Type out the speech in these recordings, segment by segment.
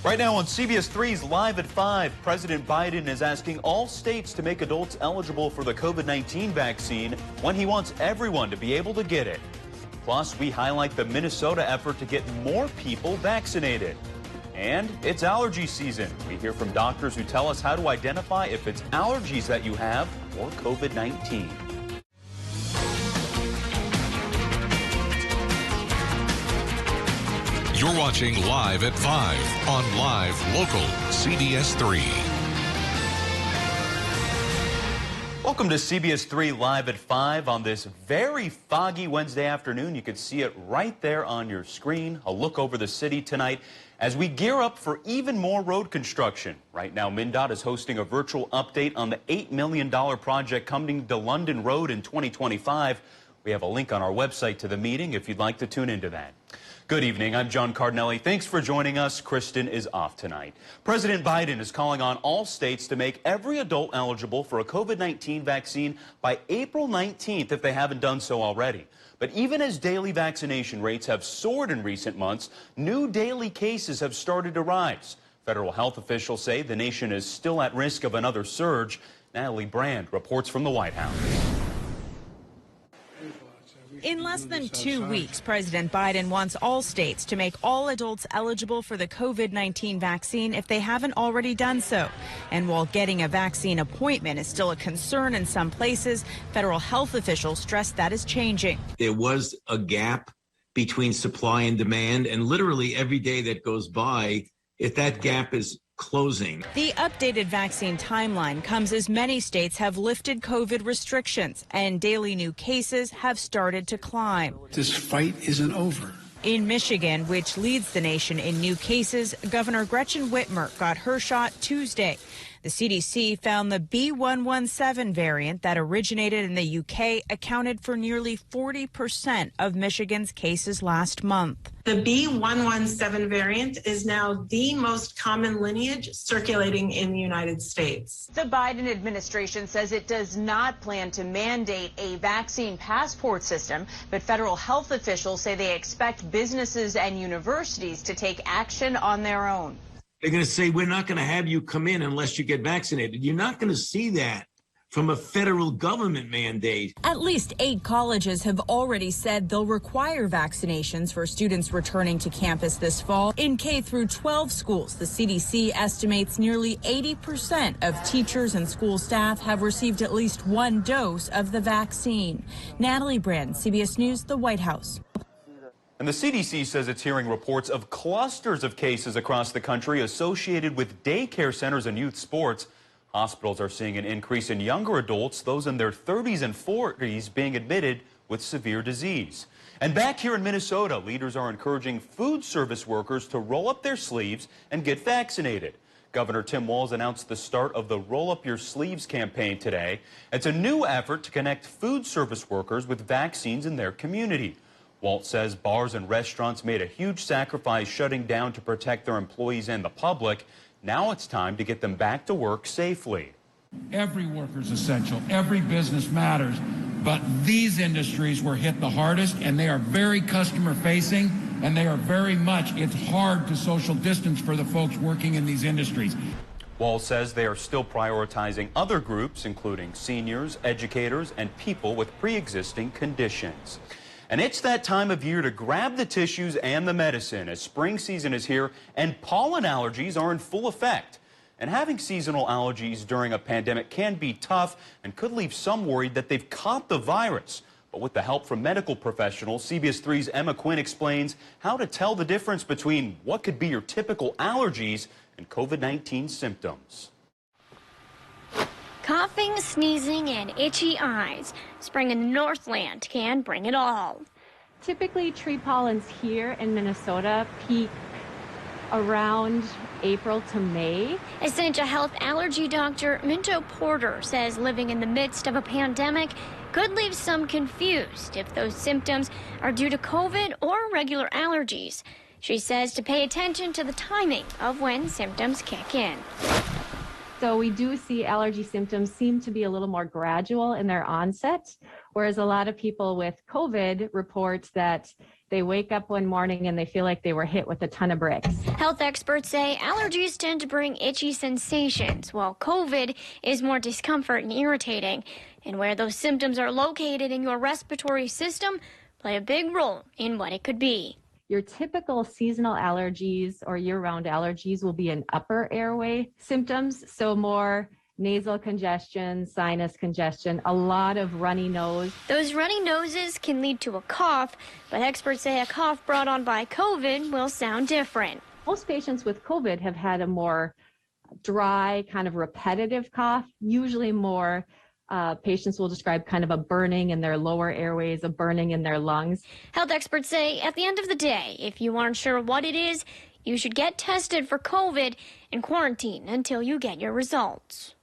Right now on CBS3's Live at 5, President Biden is asking all states to make adults eligible for the COVID-19 vaccine when he wants everyone to be able to get it. Plus, we highlight the Minnesota effort to get more people vaccinated. And it's allergy season. We hear from doctors who tell us how to identify if it's allergies that you have or COVID-19. You're watching Live at 5 on Live Local CBS3. Welcome to CBS3 Live at 5 on this very foggy Wednesday afternoon. You can see it right there on your screen. A look over the city tonight as we gear up for even more road construction. Right now, MnDOT is hosting a virtual update on the $8 million project coming to London Road in 2025. We have a link on our website to the meeting if you'd like to tune into that. Good evening. I'm John Cardinale. Thanks for joining us. Kristen is off tonight. President Biden is calling on all states to make every adult eligible for a COVID-19 vaccine by April 19th if they haven't done so already. But even as daily vaccination rates have soared in recent months, new daily cases have started to rise. Federal health officials say the nation is still at risk of another surge. Natalie Brand reports from the White House. In less than 2 weeks, President Biden wants all states to make all adults eligible for the COVID-19 vaccine if they haven't already done so. And while getting a vaccine appointment is still a concern in some places, federal health officials stress that is changing. There was a gap between supply and demand, and literally every day that goes by, if that gap is closing. The updated vaccine timeline comes as many states have lifted COVID restrictions and daily new cases have started to climb. This fight isn't over. In Michigan, which leads the nation in new cases, Governor Gretchen Whitmer got her shot Tuesday. The CDC found the B.1.1.7 variant that originated in the UK accounted for nearly 40% of Michigan's cases last month. The B.1.1.7 variant is now the most common lineage circulating in the United States. The Biden administration says it does not plan to mandate a vaccine passport system, but federal health officials say they expect businesses and universities to take action on their own. They're going to say, we're not going to have you come in unless you get vaccinated. You're not going to see that from a federal government mandate. At least 8 colleges have already said they'll require vaccinations for students returning to campus this fall. In K through 12 schools, the CDC estimates nearly 80% of teachers and school staff have received at least 1 dose of the vaccine. Natalie Brand, CBS News, the White House. And the CDC says it's hearing reports of clusters of cases across the country associated with daycare centers and youth sports. Hospitals are seeing an increase in younger adults, those in their 30s and 40s being admitted with severe disease. And back here in Minnesota, leaders are encouraging food service workers to roll up their sleeves and get vaccinated. Governor Tim Walz announced the start of the Roll Up Your Sleeves campaign today. It's a new effort to connect food service workers with vaccines in their community. Walz says bars and restaurants made a huge sacrifice shutting down to protect their employees and the public. Now it's time to get them back to work safely. Every worker is essential. Every business matters. But these industries were hit the hardest, and they are very customer facing, and they are very much, it's hard to social distance for the folks working in these industries. Walz says they are still prioritizing other groups, including seniors, educators, and people with pre-existing conditions. And it's that time of year to grab the tissues and the medicine as spring season is here and pollen allergies are in full effect. And having seasonal allergies during a pandemic can be tough and could leave some worried that they've caught the virus. But with the help from medical professionals, CBS3's Emma Quinn explains how to tell the difference between what could be your typical allergies and COVID-19 symptoms. Coughing, sneezing, and itchy eyes. Spring in the Northland can bring it all. Typically, tree pollens here in Minnesota peak around April to May. Essentia Health allergy doctor Minto Porter says living in the midst of a pandemic could leave some confused if those symptoms are due to COVID or regular allergies. She says to pay attention to the timing of when symptoms kick in. So we do see allergy symptoms seem to be a little more gradual in their onset, whereas a lot of people with COVID report that They wake up one morning and they feel like they were hit with a ton of bricks. Health experts say allergies tend to bring itchy sensations, while COVID is more discomfort and irritating. And where those symptoms are located in your respiratory system play a big role in what it could be. Your typical seasonal allergies or year-round allergies will be in upper airway symptoms, so more nasal congestion, sinus congestion, a lot of runny nose. Those runny noses can lead to a cough, but experts say a cough brought on by COVID will sound different. Most patients with COVID have had a more dry, kind of repetitive cough, usually more patients will describe kind of a burning in their lower airways, a burning in their lungs. Health experts say at the end of the day, if you aren't sure what it is, you should get tested for COVID and quarantine until you get your results.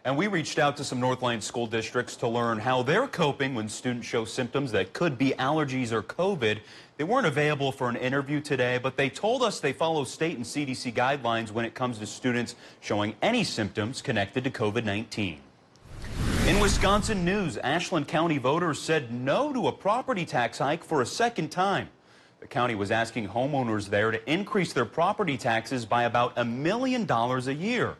And we reached out to some Northland school districts to learn how they're coping when students show symptoms that could be allergies or COVID. They weren't available for an interview today, but they told us they follow state and CDC guidelines when it comes to students showing any symptoms connected to COVID-19. In Wisconsin news, Ashland County voters said no to a property tax hike for a second time. The county was asking homeowners there to increase their property taxes by about $1 million a year.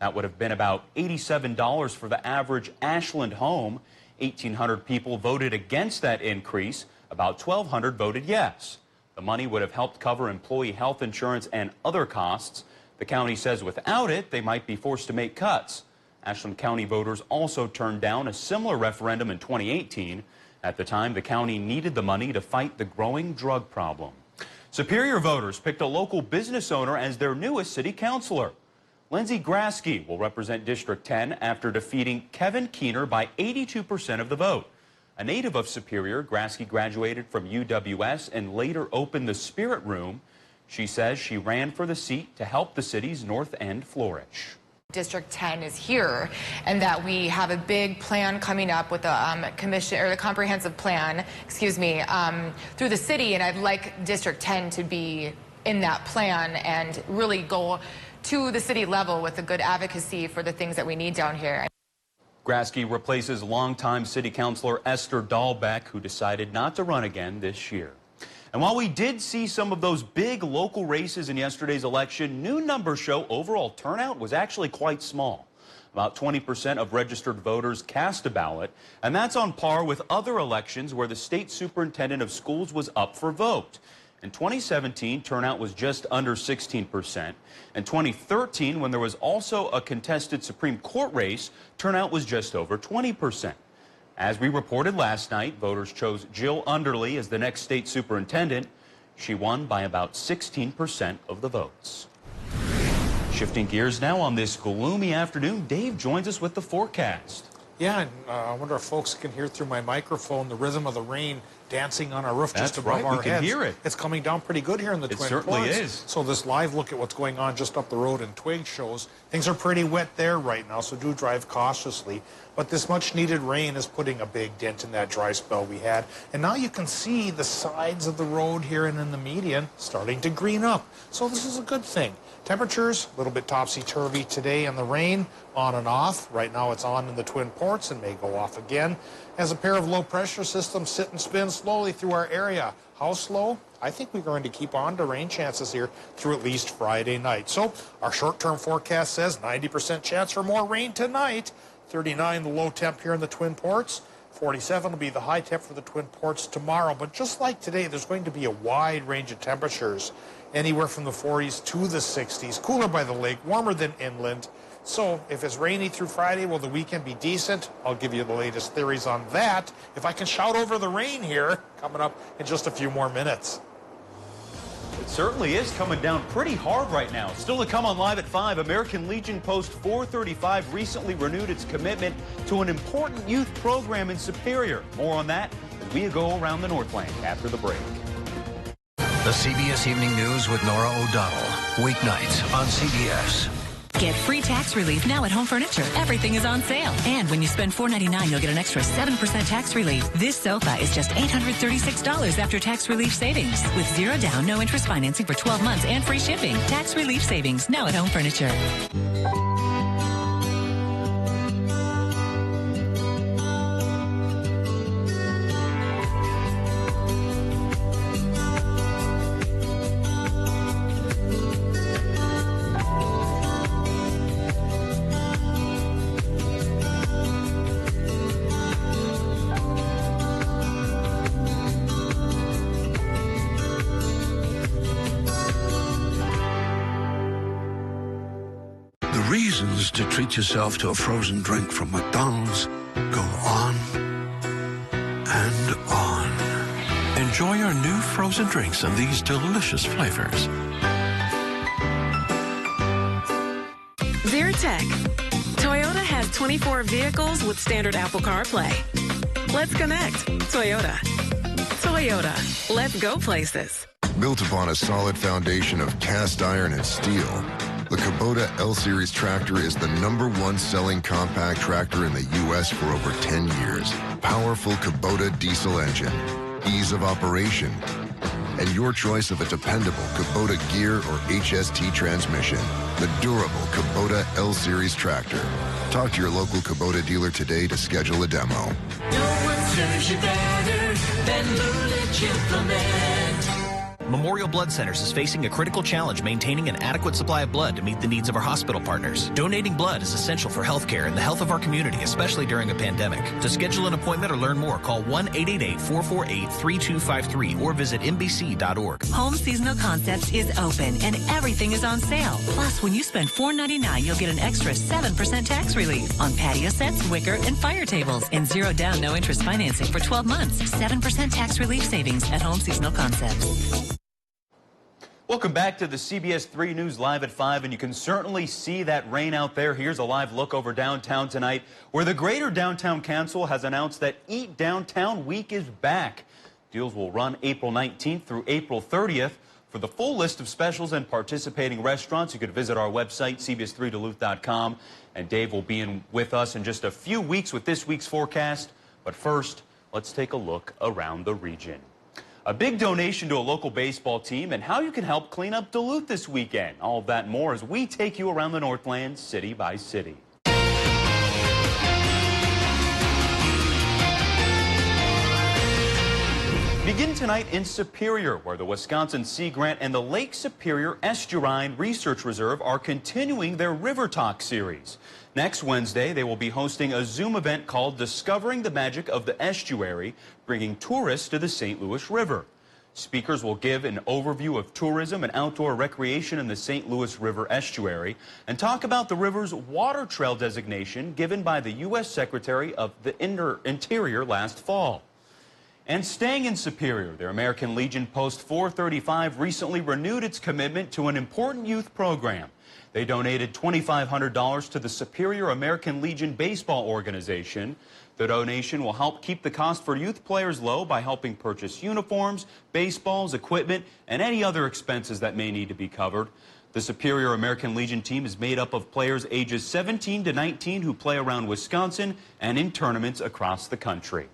That would have been about $87 for the average Ashland home. 1,800 people voted against that increase. About 1,200 voted yes. The money would have helped cover employee health insurance and other costs. The county says without it, they might be forced to make cuts. Ashland County voters also turned down a similar referendum in 2018. At the time, the county needed the money to fight the growing drug problem. Superior voters picked a local business owner as their newest city councilor. Lindsay Grasky will represent District 10 after defeating Kevin Keener by 82% of the vote. A native of Superior, Grasky graduated from UWS and later opened the Spirit Room. She says she ran for the seat to help the city's North End flourish. District 10 is here, and that we have a big plan coming up with the commission, or the comprehensive plan, through the city, and I'd like District 10 to be in that plan and really go to the city level with a good advocacy for the things that we need down here. Grasky replaces longtime city councilor Esther Dahlbeck, who decided not to run again this year. And while we did see some of those big local races in yesterday's election, new numbers show overall turnout was actually quite small. About 20% of registered voters cast a ballot, and that's on par with other elections where the state superintendent of schools was up for vote. In 2017, turnout was just under 16%. In 2013, when there was also a contested Supreme Court race, turnout was just over 20%. As we reported last night, voters chose Jill Underly as the next state superintendent. She won by about 16% of the votes. Shifting gears now on this gloomy afternoon, Dave joins us with the forecast. Yeah, and I wonder if folks can hear through my microphone the rhythm of the rain dancing on our roof just above our heads. We can hear it. It's coming down pretty good here in the Twin Ports. It certainly is. So this live look at what's going on just up the road in Twig shows things are pretty wet there right now, so do drive cautiously. But this much-needed rain is putting a big dent in that dry spell we had. And now you can see the sides of the road here and in the median starting to green up. So this is a good thing. Temperatures, a little bit topsy-turvy today in the rain, on and off. Right now it's on in the Twin Ports and may go off again as a pair of low-pressure systems sit and spin slowly through our area. How slow? I think we're going to keep on to rain chances here through at least Friday night. So our short-term forecast says 90% chance for more rain tonight. 39 the low temp here in the Twin Ports. 47 will be the high temp for the Twin Ports tomorrow. But just like today, there's going to be a wide range of temperatures, anywhere from the 40s to the 60s. Cooler by the lake, warmer than inland. So if it's rainy through Friday, will the weekend be decent? I'll give you the latest theories on that if I can shout over the rain here coming up in just a few more minutes. It certainly is coming down pretty hard right now. Still to come on Live at 5, American Legion Post 435 recently renewed its commitment to an important youth program in Superior. More on that as we go around the Northland after the break. The CBS Evening News with Nora O'Donnell. Weeknights on CBS. Get free tax relief now at Home Furniture. Everything is on sale. And when you spend $4.99, you'll get an extra 7% tax relief. This sofa is just $836 after tax relief savings. With zero down, no interest financing for 12 months and free shipping. Tax relief savings now at Home Furniture. reasons to treat yourself to a frozen drink from McDonald's go on and on. Enjoy our new frozen drinks in these delicious flavors. Veritech. Toyota has 24 vehicles with standard Apple CarPlay. Let's connect. Toyota. Toyota. Let's go places. Built upon a solid foundation of cast iron and steel, the Kubota L-Series tractor is the #1 selling compact tractor in the U.S. for over 10 years. Powerful Kubota diesel engine, ease of operation, and your choice of a dependable Kubota gear or HST transmission. The durable Kubota L-Series tractor. Talk to your local Kubota dealer today to schedule a demo. No one serves you better than Lulich Implement. Memorial Blood Centers is facing a critical challenge maintaining an adequate supply of blood to meet the needs of our hospital partners. Donating blood is essential for healthcare and the health of our community, especially during a pandemic. To schedule an appointment or learn more, call 1-888-448-3253 or visit mbc.org. Home Seasonal Concepts is open and everything is on sale. Plus, when you spend $4.99, you'll get an extra 7% tax relief on patio sets, wicker, and fire tables, and 0 down, no interest financing for 12 months. 7% tax relief savings at Home Seasonal Concepts. Welcome back to the CBS 3 News Live at 5, and you can certainly see that rain out there. Here's a live look over downtown tonight, where the Greater Downtown Council has announced that Eat Downtown Week is back. Deals will run April 19th through April 30th. For the full list of specials and participating restaurants, you could visit our website, cbs3duluth.com, and Dave will be with us in just a few weeks with this week's forecast. But first, let's take a look around the region. A big donation to a local baseball team and how you can help clean up Duluth this weekend. All of that and more as we take you around the Northland city by city. Begin tonight in Superior, where the Wisconsin Sea Grant and the Lake Superior Estuarine Research Reserve are continuing their River Talk series. Next Wednesday, they will be hosting a Zoom event called Discovering the Magic of the Estuary, bringing tourists to the St. Louis River. Speakers will give an overview of tourism and outdoor recreation in the St. Louis River Estuary and talk about the river's water trail designation given by the U.S. Secretary of the Interior last fall. And staying in Superior, their American Legion Post 435 recently renewed its commitment to an important youth program. They donated $2,500 to the Superior American Legion Baseball Organization. The donation will help keep the cost for youth players low by helping purchase uniforms, baseballs, equipment, and any other expenses that may need to be covered. The Superior American Legion team is made up of players ages 17 to 19 who play around Wisconsin and in tournaments across the country.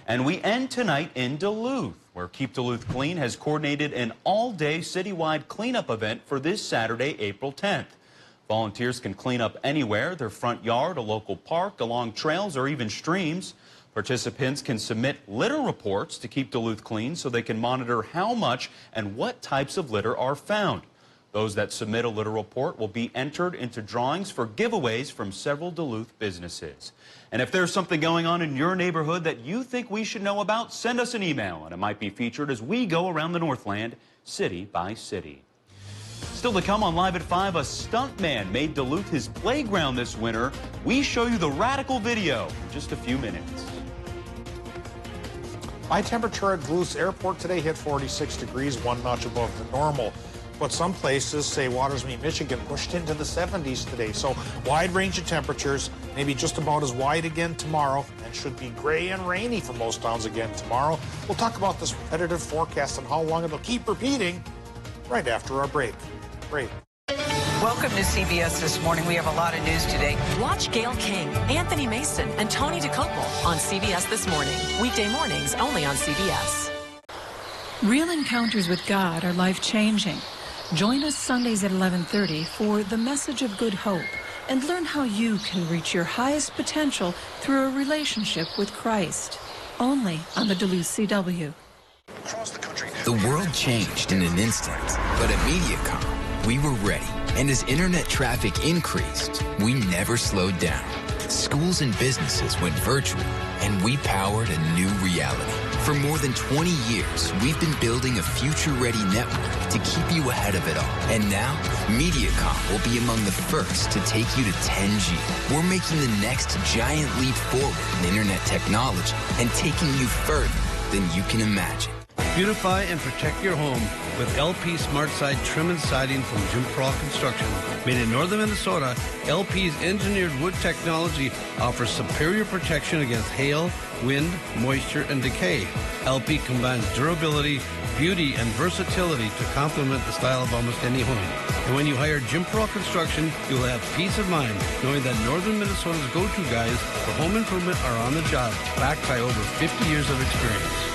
And we end tonight in Duluth, where Keep Duluth Clean has coordinated an all-day citywide cleanup event for this Saturday, April 10th. Volunteers can clean up anywhere, their front yard, a local park, along trails, or even streams. Participants can submit litter reports to Keep Duluth Clean so they can monitor how much and what types of litter are found. Those that submit a litter report will be entered into drawings for giveaways from several Duluth businesses. And if there's something going on in your neighborhood that you think we should know about, send us an email and it might be featured as we go around the Northland, city by city. Still to come on Live at 5, a stuntman made Duluth his playground this winter. We show you the radical video in just a few minutes. High temperature at Duluth Airport today hit 46 degrees, 1 notch above the normal. But some places, say Watersmeet, Michigan, pushed into the 70s today. So wide range of temperatures, maybe just about as wide again tomorrow, and should be gray and rainy for most towns again tomorrow. We'll talk about this repetitive forecast and how long it'll keep repeating right after our break. Welcome to CBS This Morning. We have a lot of news today. Watch Gail King, Anthony Mason, and Tony DeCopel on CBS This Morning. Weekday mornings only on CBS. Real encounters with God are life-changing. Join us Sundays at 11:30 for The Message of Good Hope and learn how you can reach your highest potential through a relationship with Christ. Only on the Duluth CW. The world changed in an instant, but at MediaCom, we were ready. And as internet traffic increased, we never slowed down. Schools and businesses went virtual, and we powered a new reality. For more than 20 years, we've been building a future-ready network to keep you ahead of it all. And now, Mediacom will be among the first to take you to 10G. We're making the next giant leap forward in internet technology and taking you further than you can imagine. Beautify and protect your home with LP Smart Side trim and siding from Jim Pearl Construction. Made in northern Minnesota, LP's engineered wood technology offers superior protection against hail, wind, moisture, and decay. LP combines durability, beauty, and versatility to complement the style of almost any home. And when you hire Jim Pearl Construction, you'll have peace of mind knowing that northern Minnesota's go-to guys for home improvement are on the job, backed by over 50 years of experience.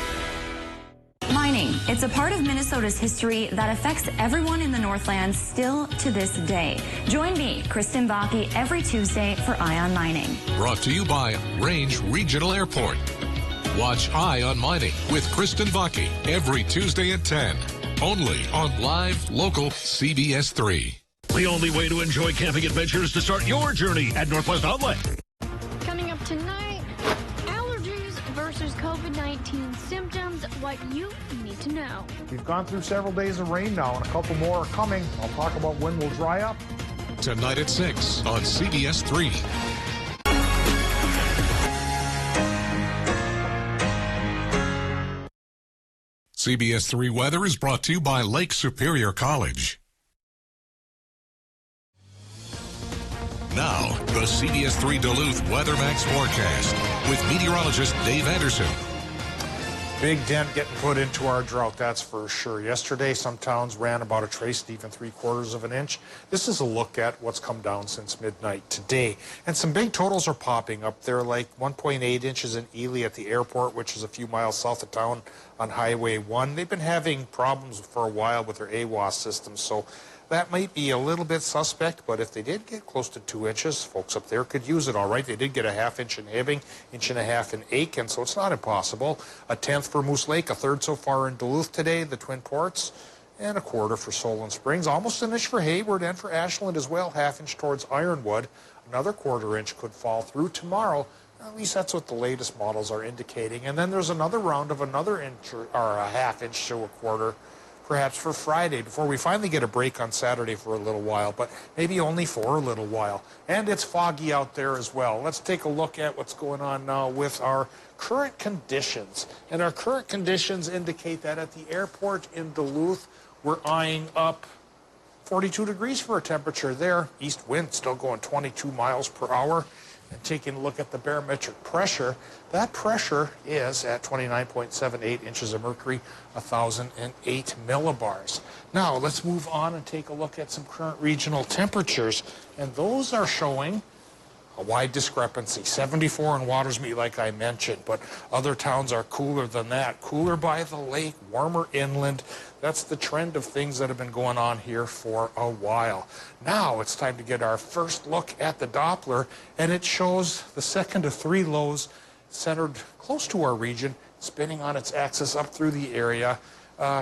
Mining. It's a part of Minnesota's history that affects everyone in the Northlands still to this day. Join me, Kristen Bakke, every Tuesday for Eye on Mining. Brought to you by Range Regional Airport. Watch Eye on Mining with Kristen Bakke every Tuesday at 10. Only on live, local CBS 3. The only way to enjoy camping adventures is to start your journey at Northwest Outlet. Coming up tonight, allergies versus COVID-19 symptoms, what you need to know. We've gone through several days of rain now, and a couple more are coming. I'll talk about when we'll dry up. Tonight at 6 on CBS 3. CBS 3 weather is brought to you by Lake Superior College. Now, the CBS 3 Duluth Weather Max forecast with meteorologist Dave Anderson. Big dent getting put into our drought, that's for sure. Yesterday, some towns ran about a trace to even 3/4 of an inch. This is a look at what's come down since midnight today. And some big totals are popping up there, like 1.8 inches in Ely at the airport, which is a few miles south of town on Highway 1. They've been having problems for a while with their AWAS system, so that might be a little bit suspect, but if they did get close to 2 inches, folks up there could use it all right. They did get a 1/2 inch in Hibbing, 1.5 inches in Aiken, so it's not impossible. 1/10 for Moose Lake, 1/3 so far in Duluth today, the Twin Ports, and 1/4 for Solon Springs. Almost an inch for Hayward and for Ashland as well, 1/2 inch towards Ironwood. Another 1/4 inch could fall through tomorrow. At least that's what the latest models are indicating. And then there's another round of another inch or a 1/2 inch to 1/4 perhaps for Friday, before we finally get a break on Saturday for a little while, but maybe only for a little while. And it's foggy out there as well. Let's take a look at what's going on now with our current conditions. And our current conditions indicate that at the airport in Duluth, we're eyeing up 42 degrees for a temperature there. East wind still going 22 miles per hour. And taking a look at the barometric pressure, that pressure is at 29.78 inches of mercury, 1,008 millibars. Now, let's move on and take a look at some current regional temperatures. And those are showing a wide discrepancy. 74 in Watersmeet, like I mentioned, but other towns are cooler than that. Cooler by the lake, warmer inland. That's the trend of things that have been going on here for a while. Now it's time to get our first look at the Doppler, and it shows the second of 3 lows centered close to our region, spinning on its axis up through the area,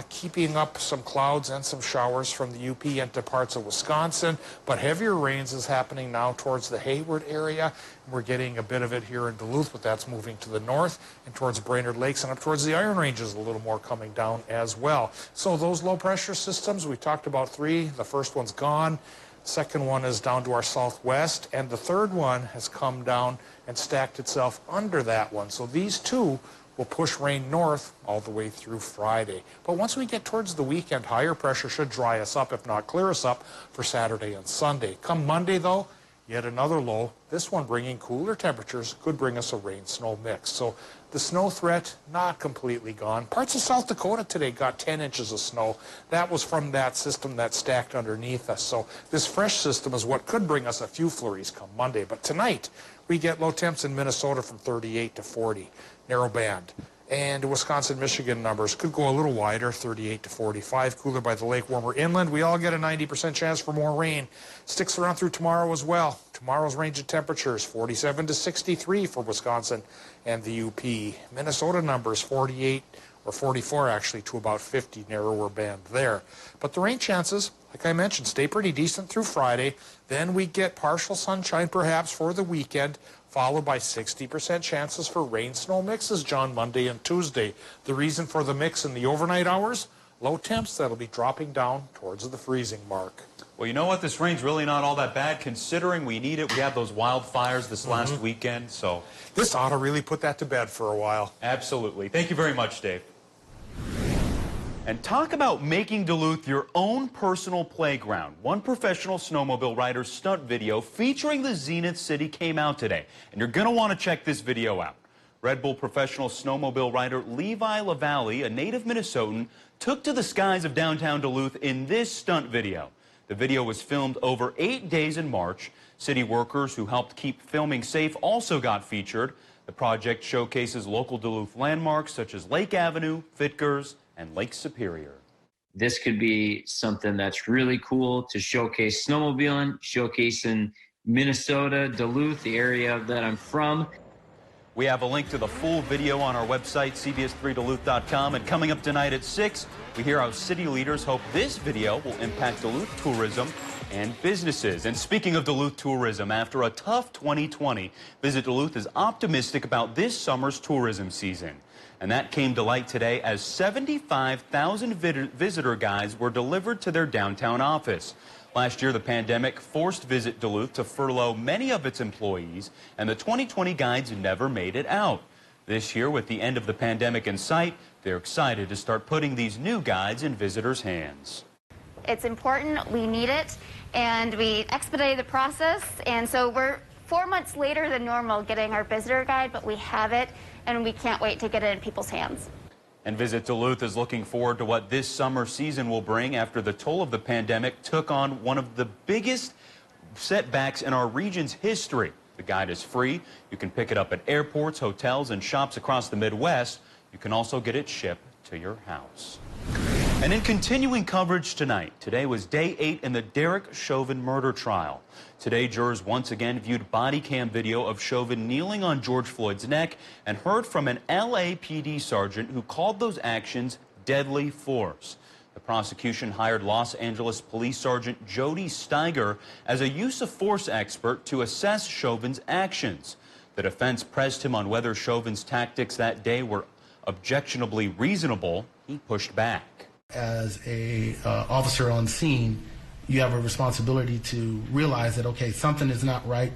keeping up some clouds and some showers from the UP into parts of Wisconsin, but heavier rains is happening now towards the Hayward area. We're getting a bit of it here in Duluth, but that's moving to the north and towards Brainerd Lakes and up towards the Iron Ranges, a little more coming down as well. So those low pressure systems, we talked about 3. The first one's gone. Second one is down to our southwest, and the third one has come down and stacked itself under that one. So these two will push rain north all the way through Friday. But once we get towards the weekend, higher pressure should dry us up, if not clear us up, for Saturday and Sunday. Come Monday, though, yet another low. This one bringing cooler temperatures could bring us a rain-snow mix. So the snow threat, not completely gone. Parts of South Dakota today got 10 inches of snow. That was from that system that stacked underneath us. So this fresh system is what could bring us a few flurries come Monday. But tonight, we get low temps in Minnesota from 38 to 40. Narrow band. And Wisconsin, Michigan numbers could go a little wider, 38 to 45. Cooler by the lake, warmer inland. We all get a 90% chance for more rain. Sticks around through tomorrow as well. Tomorrow's range of temperatures, 47 to 63 for Wisconsin and the UP. Minnesota numbers, 48 or 44 actually to about 50, narrower band there. But the rain chances, like I mentioned, stay pretty decent through Friday. Then we get partial sunshine perhaps for the weekend. followed by 60% chances for rain-snow mixes, John, Monday and Tuesday. The reason for the mix in the overnight hours? Low temps that'll be dropping down towards the freezing mark. Well, you know what? This rain's really not all that bad considering we need it. We had those wildfires this last weekend, so... This ought to really put that to bed for a while. Absolutely. Thank you very much, Dave. And talk about making Duluth your own personal playground. One professional snowmobile rider's stunt video featuring the Zenith City came out today. And you're going to want to check this video out. Red Bull professional snowmobile rider Levi LaValle, a native Minnesotan, took to the skies of downtown Duluth in this stunt video. The video was filmed over 8 days in March. City workers who helped keep filming safe also got featured. The project showcases local Duluth landmarks such as Lake Avenue, Fitkers, and Lake Superior. This could be something that's really cool to showcase snowmobiling, showcasing Minnesota, Duluth, the area that I'm from. We have a link to the full video on our website, CBS3Duluth.com. And coming up tonight at 6, we hear how city leaders hope this video will impact Duluth tourism and businesses. And speaking of Duluth tourism, after a tough 2020, Visit Duluth is optimistic about this summer's tourism season. And that came to light today as 75,000 visitor guides were delivered to their downtown office. Last year, the pandemic forced Visit Duluth to furlough many of its employees, and the 2020 guides never made it out. This year, with the end of the pandemic in sight, they're excited to start putting these new guides in visitors' hands. It's important, we need it, and we expedited the process, and so we're 4 months later than normal getting our visitor guide, but we have it, and we can't wait to get it in people's hands. And Visit Duluth is looking forward to what this summer season will bring after the toll of the pandemic took on one of the biggest setbacks in our region's history. The guide is free. You can pick it up at airports, hotels, and shops across the Midwest. You can also get it shipped to your house. And in continuing coverage tonight, today was day 8 in the Derek Chauvin murder trial. Today, jurors once again viewed body cam video of Chauvin kneeling on George Floyd's neck and heard from an LAPD sergeant who called those actions deadly force. The prosecution hired Los Angeles Police Sergeant Jody Steiger as a use of force expert to assess Chauvin's actions. The defense pressed him on whether Chauvin's tactics that day were objectionably reasonable. He pushed back. As a officer on scene, you have a responsibility to realize that, okay, something is not right.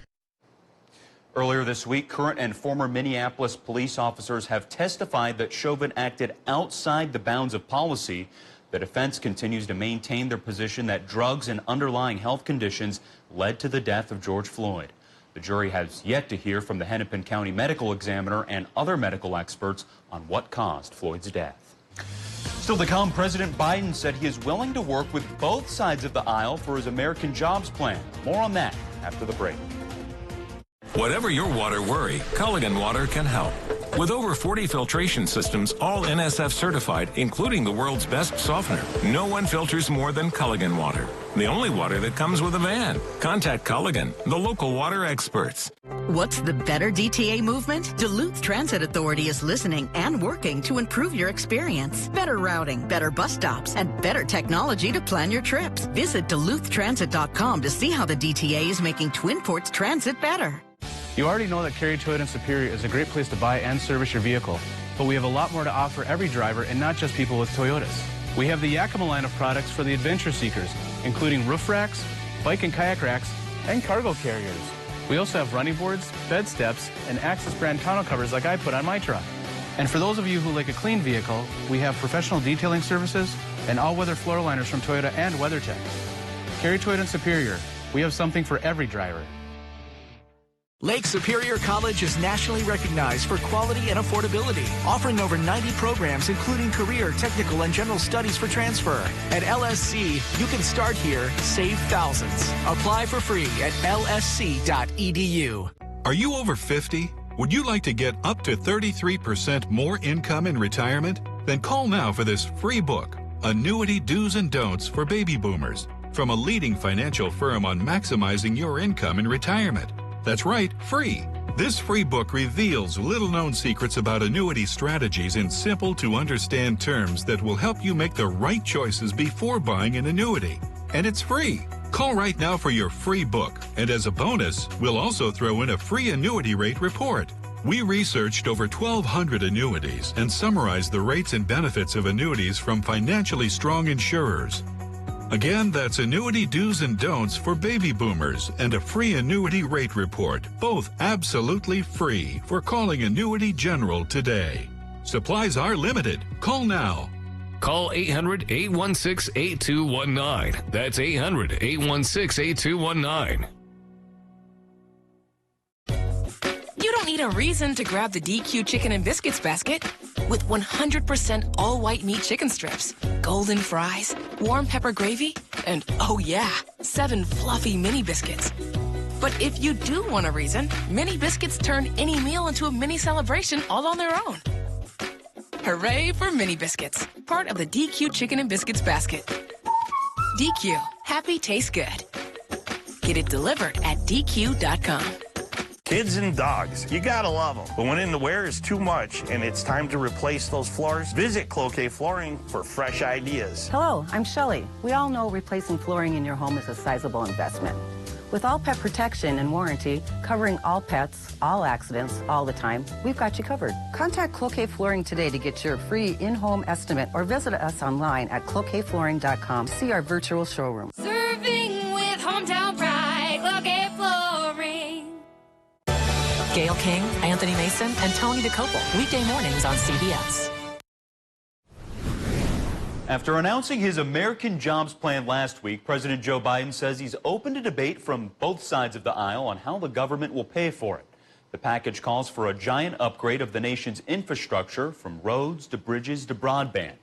Earlier this week, current and former Minneapolis police officers have testified that Chauvin acted outside the bounds of policy. The defense continues to maintain their position that drugs and underlying health conditions led to the death of George Floyd. The jury has yet to hear from the Hennepin County medical examiner and other medical experts on what caused Floyd's death. Still to come, President Biden said he is willing to work with both sides of the aisle for his American Jobs Plan. More on that after the break. Whatever your water worry, Culligan Water can help. With over 40 filtration systems, all NSF certified, including the world's best softener, no one filters more than Culligan Water. The only water that comes with a van. Contact Culligan, the local water experts. What's the better DTA movement? Duluth Transit Authority is listening and working to improve your experience. Better routing, better bus stops, and better technology to plan your trips. Visit DuluthTransit.com to see how the DTA is making Twin Ports Transit better. You already know that Cary Toyota Superior is a great place to buy and service your vehicle, but we have a lot more to offer every driver and not just people with Toyotas. We have the Yakima line of products for the adventure seekers, including roof racks, bike and kayak racks, and cargo carriers. We also have running boards, bed steps, and Access brand tonneau covers like I put on my truck. And for those of you who like a clean vehicle, we have professional detailing services and all-weather floor liners from Toyota and WeatherTech. Cary Toyota Superior, we have something for every driver. Lake Superior College is nationally recognized for quality and affordability, offering over 90 programs including career, technical, and general studies for transfer. At LSC, you can start here, save thousands. Apply for free at lsc.edu. Are you over 50? Would you like to get up to 33% more income in retirement? Then call now for this free book, Annuity Do's and Don'ts for Baby Boomers, from a leading financial firm on maximizing your income in retirement. That's right, free. This free book reveals little-known secrets about annuity strategies in simple-to-understand terms that will help you make the right choices before buying an annuity. And it's free. Call right now for your free book, and as a bonus, we'll also throw in a free annuity rate report. We researched over 1,200 annuities and summarized the rates and benefits of annuities from financially strong insurers. Again, that's annuity do's and don'ts for baby boomers and a free annuity rate report, both absolutely free for calling Annuity General today. Supplies are limited. Call now. Call 800-816-8219. That's 800-816-8219. You don't need a reason to grab the DQ Chicken and Biscuits basket. With 100% all-white meat chicken strips, golden fries, warm pepper gravy, and oh yeah, 7 fluffy mini biscuits. But if you do want a reason, mini biscuits turn any meal into a mini celebration all on their own. Hooray for mini biscuits, part of the DQ Chicken and Biscuits basket. DQ, happy tastes good. Get it delivered at DQ.com. Kids and dogs, you gotta love them. But when in the wear is too much and it's time to replace those floors, visit Cloquet Flooring for fresh ideas. Hello, I'm Shelley. We all know replacing flooring in your home is a sizable investment. With all pet protection and warranty, covering all pets, all accidents, all the time, we've got you covered. Contact Cloquet Flooring today to get your free in-home estimate or visit us online at cloquetflooring.com. See our virtual showroom. Serving with hometown pride, Cloquet Flooring. Gail King, Anthony Mason, and Tony DeCopel. Weekday mornings on CBS. After announcing his American Jobs Plan last week, President Joe Biden says he's open to debate from both sides of the aisle on how the government will pay for it. The package calls for a giant upgrade of the nation's infrastructure, from roads to bridges to broadband.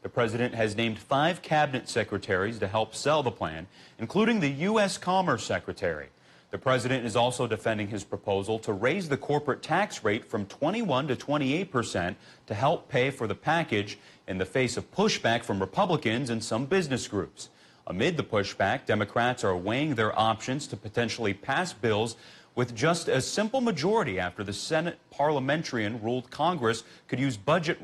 The president has named 5 cabinet secretaries to help sell the plan, including the U.S. Commerce Secretary. The president is also defending his proposal to raise the corporate tax rate from 21% to 28% to help pay for the package in the face of pushback from Republicans and some business groups. Amid the pushback, Democrats are weighing their options to potentially pass bills with just a simple majority after the Senate parliamentarian ruled Congress could use budget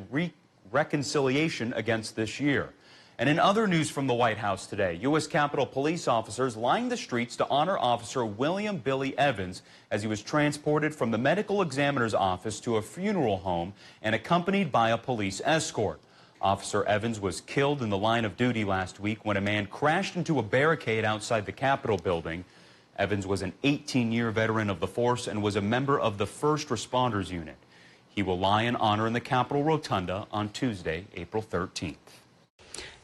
reconciliation against this year. And in other news from the White House today, U.S. Capitol Police officers lined the streets to honor Officer William Billy Evans as he was transported from the medical examiner's office to a funeral home and accompanied by a police escort. Officer Evans was killed in the line of duty last week when a man crashed into a barricade outside the Capitol building. Evans was an 18-year veteran of the force and was a member of the First Responders Unit. He will lie in honor in the Capitol Rotunda on Tuesday, April 13th.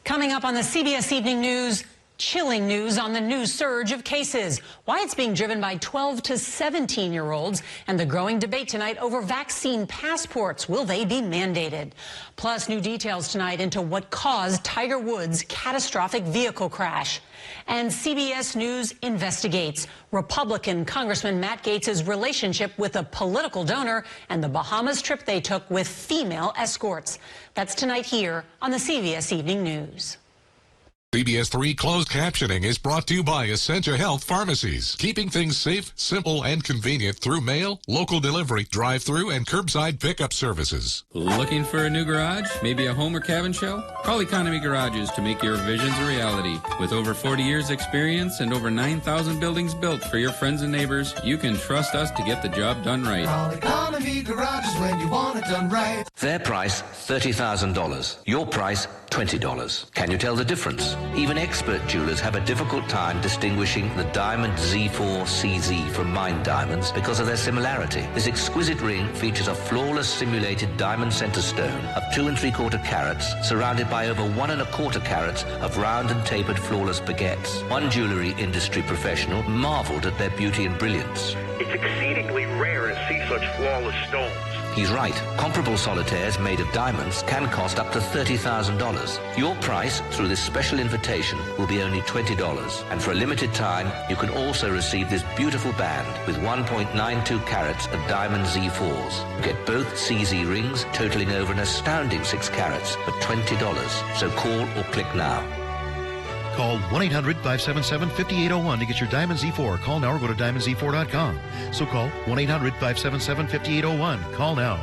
Coming up on the CBS Evening News, chilling news on the new surge of cases, why it's being driven by 12 to 17-year-olds, and the growing debate tonight over vaccine passports. Will they be mandated? Plus, new details tonight into what caused Tiger Woods' catastrophic vehicle crash. And CBS News investigates Republican Congressman Matt Gaetz' relationship with a political donor and the Bahamas trip they took with female escorts. That's tonight here on the CBS Evening News. CBS3 closed captioning is brought to you by Essentia Health Pharmacies, keeping things safe, simple, and convenient through mail, local delivery, drive-through, and curbside pickup services. Looking for a new garage? Maybe a home or cabin show? Call Economy Garages to make your visions a reality. With over 40 years experience and over 9,000 buildings built for your friends and neighbors, you can trust us to get the job done right. Call Economy Garages when you want it done right. Their price, $30,000. Your price, $20. Can you tell the difference? Even expert jewelers have a difficult time distinguishing the Diamond Z4 CZ from mined diamonds because of their similarity. This exquisite ring features a flawless simulated diamond center stone of 2 3/4 carats, surrounded by over 1 1/4 carats of round and tapered flawless baguettes. One jewelry industry professional marveled at their beauty and brilliance. It's exceedingly rare to see such flawless stones. He's right. Comparable solitaires made of diamonds can cost up to $30,000. Your price through this special invitation will be only $20. And for a limited time, you can also receive this beautiful band with 1.92 carats of diamond Z4s. Get both CZ rings totaling over an astounding 6 carats for $20. So call or click now. Call 1-800-577-5801 to get your Diamond Z4. Call now or go to diamondz4.com. So call 1-800-577-5801. Call now.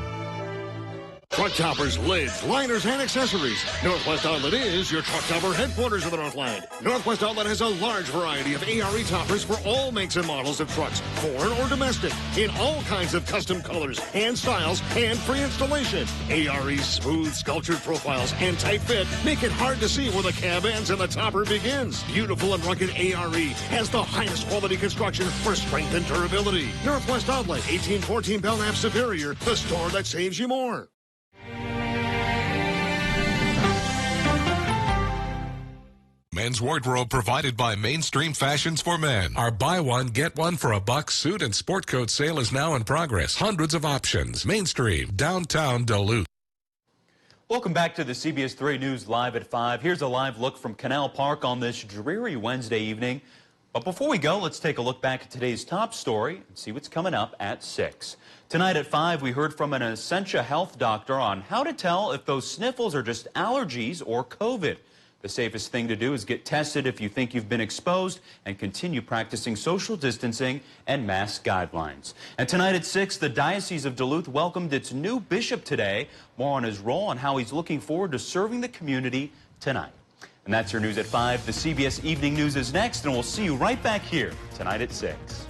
Truck toppers, lids, liners, and accessories. Northwest Outlet is your truck topper headquarters of the Northland. Northwest Outlet has a large variety of ARE toppers for all makes and models of trucks, foreign or domestic, in all kinds of custom colors and styles and free installation. ARE's smooth, sculptured profiles and tight fit make it hard to see where the cab ends and the topper begins. Beautiful and rugged ARE has the highest quality construction for strength and durability. Northwest Outlet, 1814 Belknap Superior, the store that saves you more. Men's wardrobe provided by Mainstream Fashions for Men. Our buy one, get one for $1 suit and sport coat sale is now in progress. Hundreds of options. Mainstream, downtown Duluth. Welcome back to the CBS 3 News Live at 5. Here's a live look from Canal Park on this dreary Wednesday evening. But before we go, let's take a look back at today's top story and see what's coming up at 6. Tonight at 5, we heard from an Essentia Health doctor on how to tell if those sniffles are just allergies or COVID. The safest thing to do is get tested if you think you've been exposed and continue practicing social distancing and mask guidelines. And tonight at 6, the Diocese of Duluth welcomed its new bishop today. More on his role and how he's looking forward to serving the community tonight. And that's your news at 5. The CBS Evening News is next, and we'll see you right back here tonight at 6.